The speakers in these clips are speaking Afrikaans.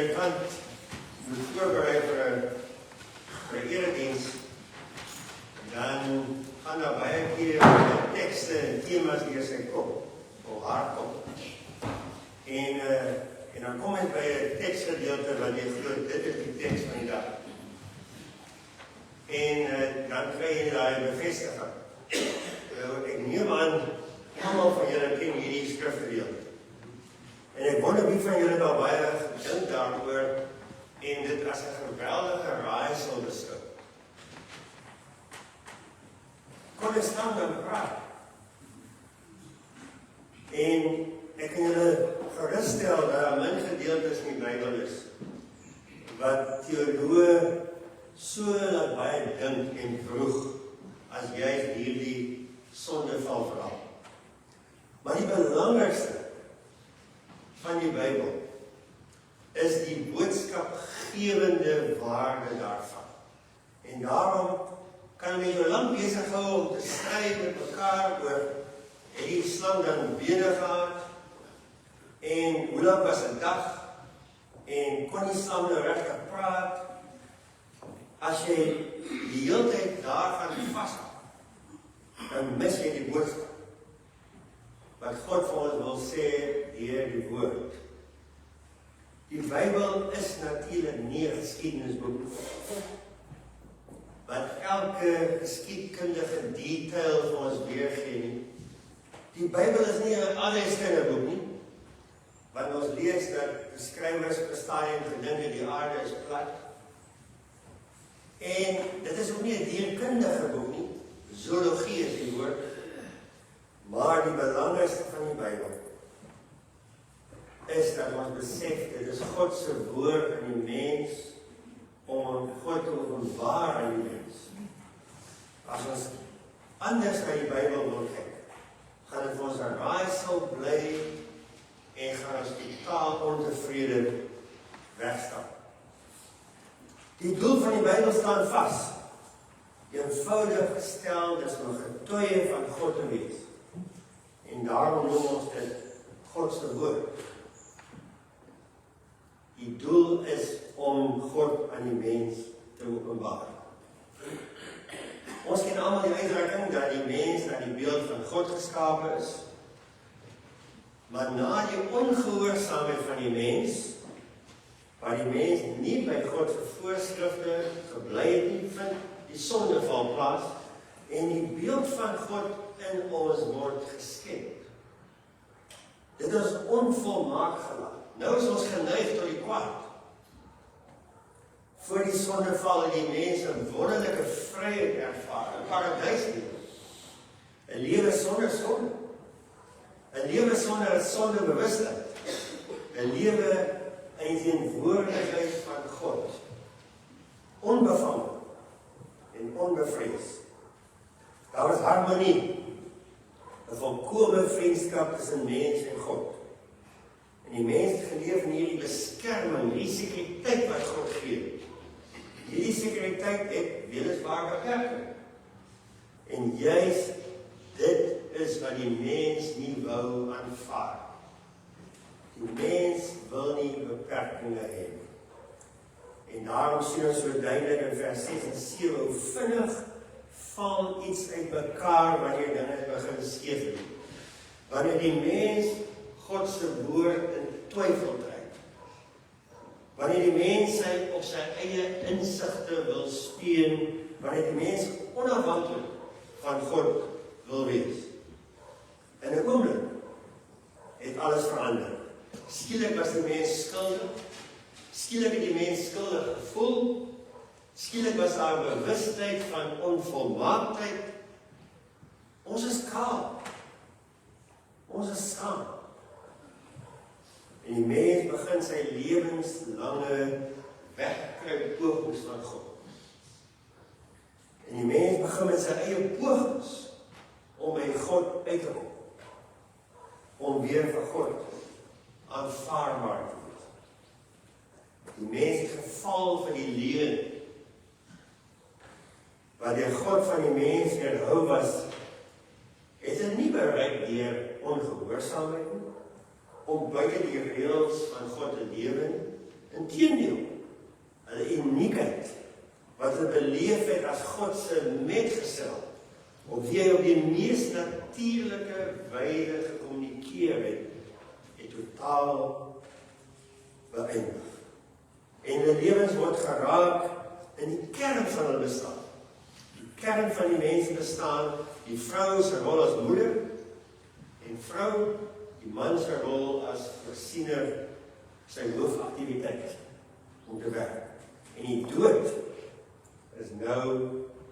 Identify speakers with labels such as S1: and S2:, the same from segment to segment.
S1: predikant moet voorberei vir 'n erediens, dan gaan daar baie keer tekste en temas deur sy kop, of haar kop. En dan kom hy by 'n teksgedeelte wat jy glo, dit is die teks van die dag. En dan kry jy daai bevestiging. Ek neem aan, almal van julle ken hierdie skrifgedeelte. En ek wonder wie van julle daar baie gedink daaroor en dit as 'n geweldige raaisel beskou. Kon ek staan en praat? En ek kan julle geruststel dat daar min gedeeltes in die Bybel is wat teoloë so laat baie dink en vroeg as juist hierdie sondeval verhaal. Maar die belangrikste van die Bybel is die boodskapgewende waarde daarvan. En daarom kan jy so lank besig hou om te stry met mekaar oor het die slang dan bene gehad en hoe lank was 'n dag en kon die slang nou regtig praat. As jy die hele tyd daar gaan vashou, dan mis jy die boodskap wat God vir ons wil sê deur die woord. Die Bybel is natuurlik nie 'n geskiedenisboek wat elke geskiedkundige detail vir ons weergee nie. Die Bybel is nie 'n alleskundige nie, want ons lees dat die skrywers op 'n stadium gedink het die aarde is plat. En dit is ook nie 'n dierkundige boek nie, zoologie is die woord, maar die belangrikste van die Bybel is dat ons besef, dit is God se woord aan die mens, om God te openbaar aan die mens. As ons anders na die Bybel wil kyk, gaan dit vir ons 'n raaisel bly, en gaan ons totaal ontevrede wegstap. Die doel van die Bybel staan vas. Eenvoudig gestel, dis om 'n getuie van God te wees. En daarom noem ons dit God se woord. Die doel is om God aan die mens te openbaar. Ons ken almal die uitdrukking dat die mens na die beeld van God geskape is. Maar na die ongehoorsaamheid van die mens, waar die mens nie by God se voorskrifte gebly het nie, vind die sondeval plaas en die beeld van God in ons word geskep. Dit is onvolmaak gelaat. Nou is ons geneig tot die kwaad. Voor die sondeval het die mens 'n wonderlike vryheid ervaar, 'n paradyslewe, 'n lewe sonder sonde. 'n lewe sonder 'n sondebewustheid, 'n lewe in die teenwoordigheid van God, onbevange en onbevrees. Daar was harmonie, 'n volkomme vriendskap tussen mens en God. En die mens het geleef in hierdie beskerming, hierdie sekuriteit wat God gee. Hierdie sekuriteit het weliswaar beperking. En juist dit is wat die mens nie wou aanvaar. Die mens wil nie beperkings hê. En daarom sien ons so duidelik in vers 6 en 7 hoe vinnig val iets uit mekaar wanneer dinge begin skeef. Wanneer die mens God se woord in twyfel trek. Wanneer die mens op sy eie insigte wil steun, wanneer die mens onafhanklik van God wil wees. In 'n oomblik het alles verander. Skielik was die mens skuldig. Skielik het die mens skuldig gevoel. Skielik was daar 'n bewustheid van onvolmaaktheid. Ons is kaal. Ons is skaam. En die mens begin sy lewenslange wegkruip pogings van God. En die mens begin met sy eie pogings om by God uit te kom. Om weer vir God aanvaarbaar te wees. Die mens het geval vir die leuen, wat deur God van die mens weerhou was, het dit nie bereik deur ongehoorsaamheid nie, om buite die reëls van God te lewe nie, Inteendeel, hulle uniekheid, wat hulle beleef het as God se metgesel, op wie hy op die mees natuurlike wyse gekommunikeer het totaal beëindig. En hulle lewens word geraak in die kern van hulle bestaan. Die kern van die mens bestaan, die vrou se rol as moeder, en vrou, die man se rol as voorsiener, sy hoofaktiwiteit om te werk. En die dood is nou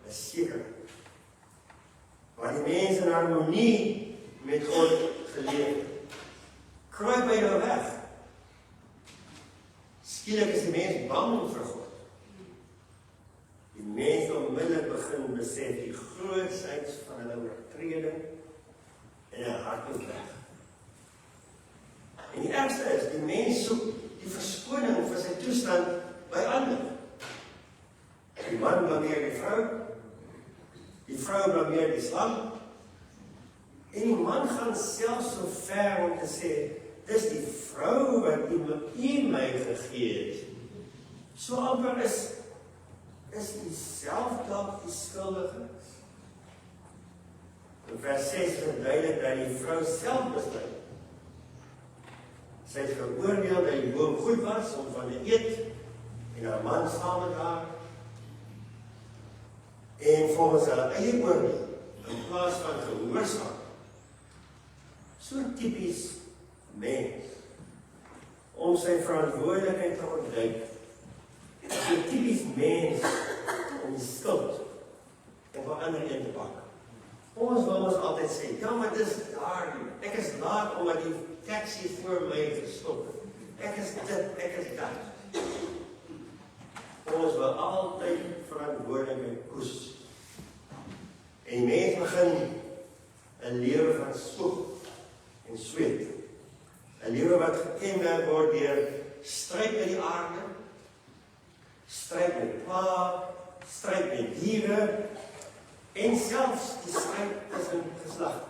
S1: 'n sekerheid. Waar die mens in harmonie met God geleef, kruip hy nou weg. Skielik is die mens bang vir God. Die mens onmiddellik begin besef die grootsheid van hulle oortreding en hy hardloop weg. En die ergste is, die mens soek die verskoning vir sy toestand by ander. Die man blameer die vrou blameer die slang, en die man gaan selfs so ver om te sê, dis die vrou wat u my gegee het. So amper is die self dalk die skuldige. In vers 6 is het duidelik dat die vrou self besluit. Sy het geoordeel dat die boom goed was om van te eet, en haar man saam met haar, en volgens hulle eie oordeel, in plaas van gehoorsaam. So typies mens, om sy verantwoordelikheid te ontduik. So typies mens, om die skuld op 'n ander een te pak. Ons wil ons altyd sê, ja, maar dis daar nie. Ek is laat omdat die taxi voor my gestop het. Ek is dit, ek is dat. Ons wil altyd verantwoordelikheid koes. En die mens begin 'n lewe van spoeg en sweet. 'n lewe wat gekenmerk word deur stryd met die aarde, stryd met pla, stryd met diere, en selfs die stryd tussen geslagte.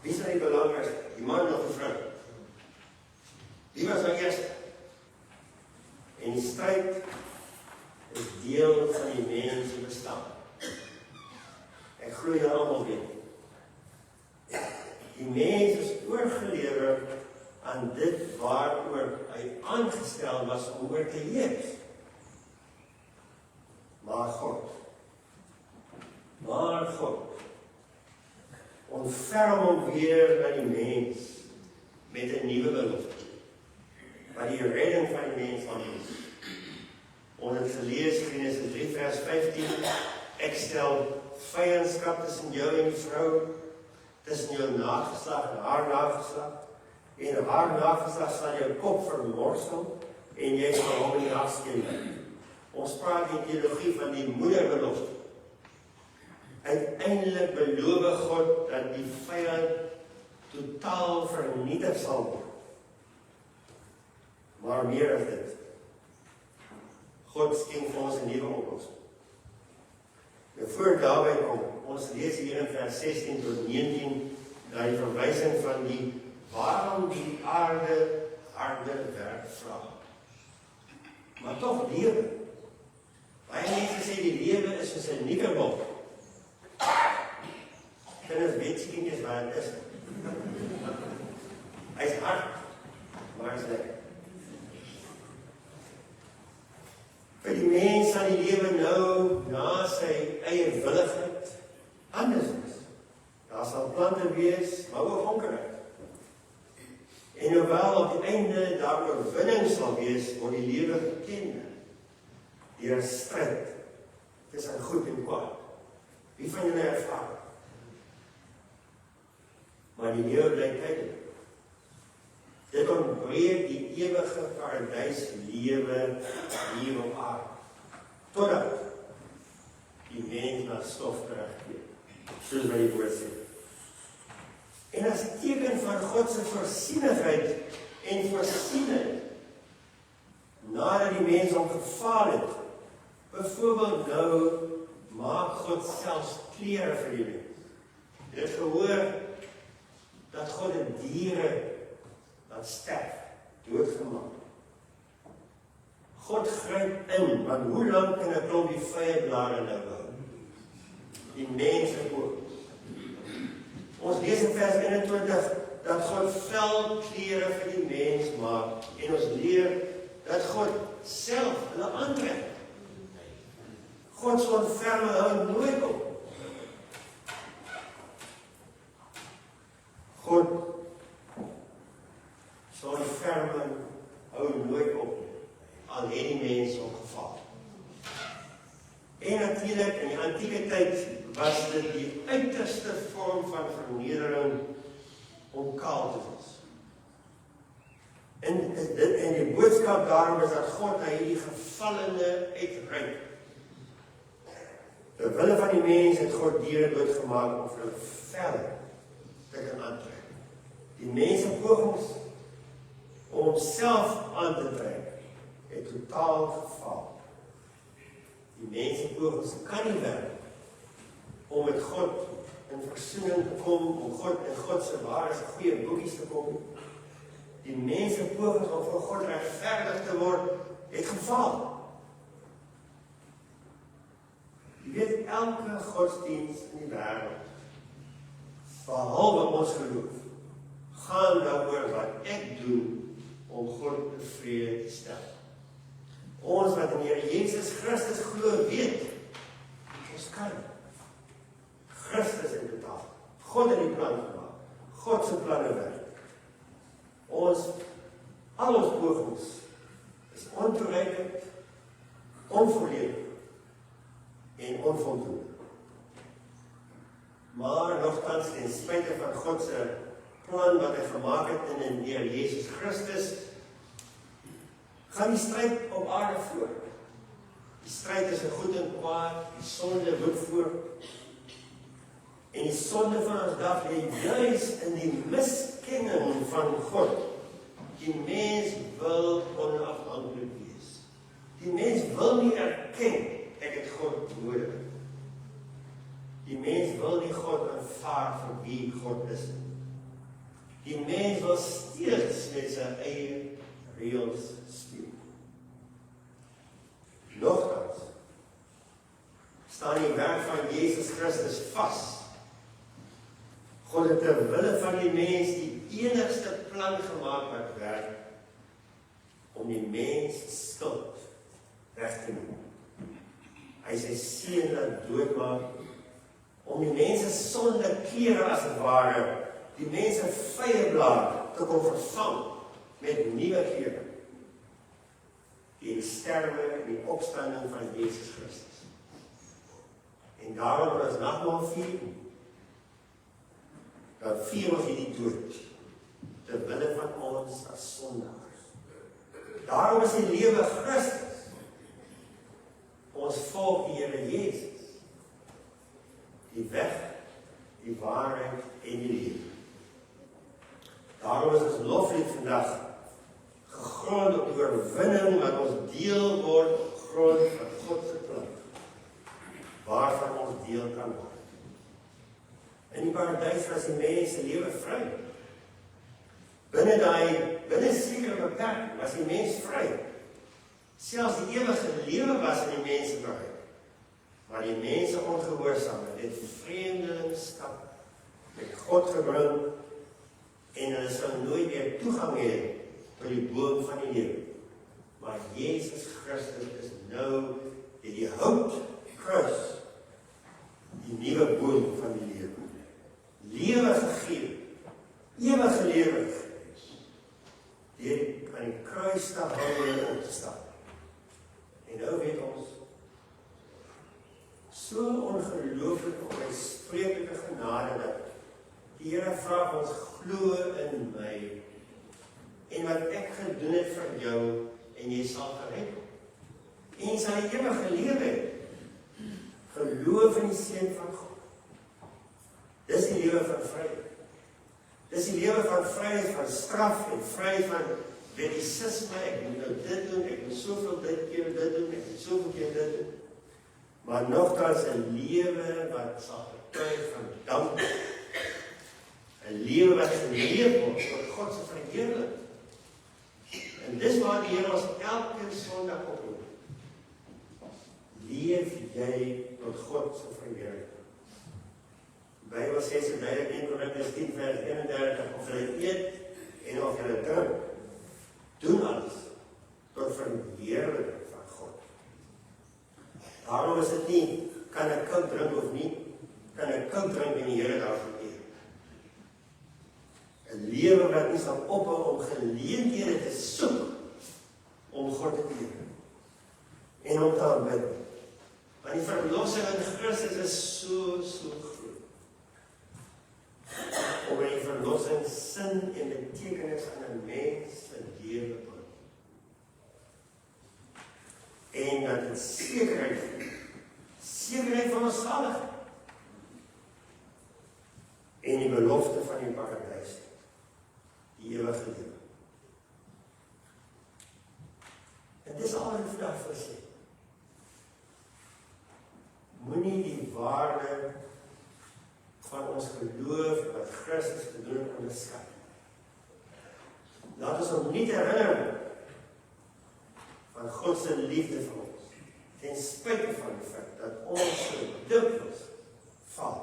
S1: Wie is die belangrikste? Die man of die vrou? Wie was nou eerst? En die stryd is deel van die mens se bestaan. Ek glo julle almal weet. Die mens is oorgelewer aan dit waaroor hy aangestel was om oor te heers. Maar God ontferm hom weer by die mens met 'n nuwe belofte, wat die redding van die mens aanbied. Ons het gelees Genesis 3 vers 15, ek stel vyandskap tussen jou en die vrou, tussen jou nageslag en haar nageslag, en haar nageslag sal jou kop vermorsel, en jy sal hom in die hart skenk. Ons praat in teologie van die moederbelofte. Uiteindelik beloof God dat die vyand totaal vernietig sal word. Maar meer as dit. God skenk vir ons 'n nuwe oplossing. Voor daarby kom, ons lees hier in vers 16 tot 19, na die verwysing van die waarom die aarde harde werk vra. Maar tog lewe. Baie mense sê die lewe is soos 'n nikkerbol. Kinders weet seker nie wat dit is. Hy is hard, maar hy is lekker. Vir die mens sal die lewe nou na sy eie willigheid anders is. Daar sal plante wees, maar ook hongerheid. En hoewel op die einde daar oorwinning sal wees, word die lewe geken deur 'n stryd tussen goed en kwaad. Wie van julle ervaar? Maar die lewe bly tydelik. Dit ontbreek die ewige paradyslewe hier op aarde. Totdat die mens na stof terugkeer, soos wat die woord sê. En as teken van God se voorsienigheid en voorsiening, nadat die mens hom gefaal het, byvoorbeeld nou maak God selfs klere vir die mens. Jy het gehoor dat God die diere laat sterf, doodgemaak. God gryp in, want hoe lang kan 'n klompie vrye blare nou hou? Die mense ook. Ons lees in vers 21 dat God velklere vir die mens maak en ons leer dat God self hulle aantrek. God se ontferming hou nooit op. God se ontferming hou nooit op, al het die mens opgeval. En natuurlijk, in die antieke tyd was dit die uiterste vorm van vernedering om kaal te wees. En die boodskap daarom is dat God na hierdie gevallene uitreik. Terwille van die mens het God diere doodgemaak om vir hulle vel te kan aantrek. Die mens se pogings om homself aan te trek het totaal gefaal. Die mens se pogings kan nie werk om met God in versoening te kom, om God in God se ware goeie boekies te kom. Die mens se pogings om vir God regverdig te word, het gefaal. Jy weet, elke godsdienst in die wêreld, behalwe ons geloof, gaan daaroor wat ek doen om God tevrede te stel. Ons wat in Here Jesus Christus glo weet, ons kan. Christus het betaal. God het die plan gemaak. God se planne werk. Al ons pogings is ontoereikend, onvolledig en onvoldoende. Maar nogtans, ten spyte van God se plan wat hy gemaak het in die Here Jesus Christus, gaan die stryd op aarde voor. Die stryd is 'n goed en kwaad, die sonde woed voor. En die sonde van ons dag lê juis in die miskenning van God. Die mens wil onafhanklik wees. Die mens wil nie erken, ek het God nodig. Die mens wil nie God aanvaar vir wie God is. Die mens wil steeds met sy eie reëls speel. Nogtans staan die werk van Jesus Christus vas. God het ter wille van die mens die enigste plan gemaak wat werk om die mens skuld reg te neem. Hy sy seun laat doodmaak om die mens se sonde klere as het ware, die mens se vrye blaar te kon vervang met nuwe klere. Die sterwe en die opstanding van Jesus Christus. En daarom wil ons nagmaal vier, dan vier ons hierdie dood, ter wille van ons as sondaars. Daarom is die lewe Christus. Ons volg die Here Jesus. Die weg, die waarheid en die lewe. Daarom is ons loflied vandag gegrond op die oorwinning wat ons deel word op grond van God se plan, waarvan ons deel kan word. In die paradys was die mens se lewe vry. Binne sekere beperking was die mens vry. Selfs die ewige lewe was in die mens se bereik. Maar die mense ongehoorsaamheid het vreemdelingskap met God gebring en hulle sal nooit weer toegang hê tot die boom van die lewe. Maar Jesus Christus is nou die hout kruis, die nuwe boom van die lewe. Lewe gegee, ewige lewe deur aan die kruis te hou en op te staan. En nou weet ons, so ongelooflik op my spreeklike genade dat die Here vra ons glo in my en wat ek gedoen het vir jou en jy sal gered word. En jy sal die ewige lewe hê. Geloof in die Seun van God. Dis die lewe van vryheid. Dis die lewe van vryheid van straf en vryheid van wettisisme. Ek moet nou dit doen, ek moet soveel dit keer dit doen, ek moet soveel keer dit doen. Maar nogtans 'n lewe wat sal getuig van dank. 'n lewe wat geleef word tot God se verheerliking. En dis waar die Here ons elke Sondag oproep. Leef jy tot God se verheerliking. Die Bybel sê so duidelik in Korintiërs 10 vers 31, of jy eet en of jy drink, doen alles tot verheerliking van God. Daarom is dit nie, kan ek koud drink of nie, kan ek koud drink en die Here daarvoor eer. 'n lewe wat nie sal ophou om geleenthede te soek om God te eer en om te aanbid. Want die verlossing in Christus is so groot. Om in die verlossing sin en betekenis aan 'n mens se lewe bring. En dat dit sekerheid van ons saligheid en die belofte van die paradys, die ewige lewe. En dis al wat ek vandag vir sê. Moenie die waarde van ons geloof wat Christus gedoen het onderskat. Laat ons hom nie herinner van God se liefde vir ons, ten spyte van die feit dat ons so dikwels val.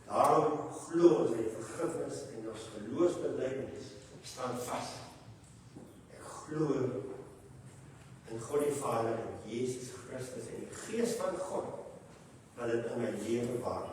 S1: Daarom glo ons in vergifnis en ons geloofsbelijdenis staan vas. Ek glo in God die Vader en Jesus Christus en die Gees van God wat dit in my lewe waar